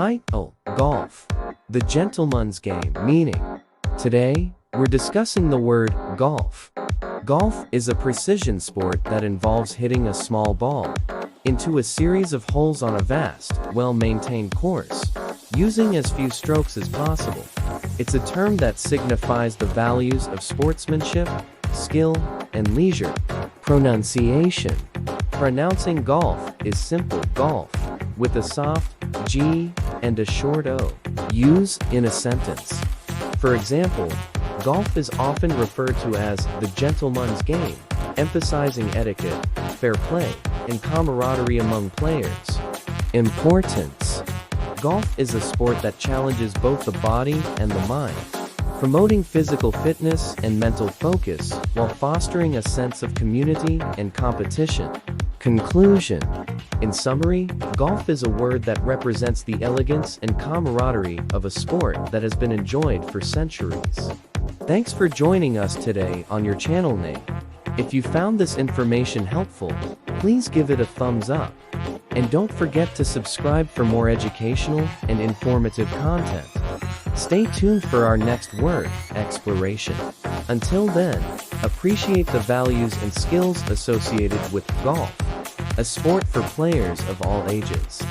Title: ɡălf, the gentleman's game, meaning. Today, we're discussing the word ɡălf. Ɡălf is a precision sport that involves hitting a small ball into a series of holes on a vast, well-maintained course, using as few strokes as possible. It's a term that signifies the values of sportsmanship, skill, and leisure. Pronunciation. Pronouncing ɡălf is simple ɡălf, with a soft G and a short O. Use in a sentence. For example, ɡălf is often referred to as the gentleman's game, emphasizing etiquette, fair play, and camaraderie among players. Importance. ɡălf is a sport that challenges both the body and the mind, promoting physical fitness and mental focus while fostering a sense of community and competition. Conclusion. In summary, ɡălf is a word that represents the elegance and camaraderie of a sport that has been enjoyed for centuries. Thanks for joining us today on your channel name. If you found this information helpful, please give it a thumbs up. And don't forget to subscribe for more educational and informative content. Stay tuned for our next word exploration. Until then, appreciate the values and skills associated with ɡălf, a sport for players of all ages.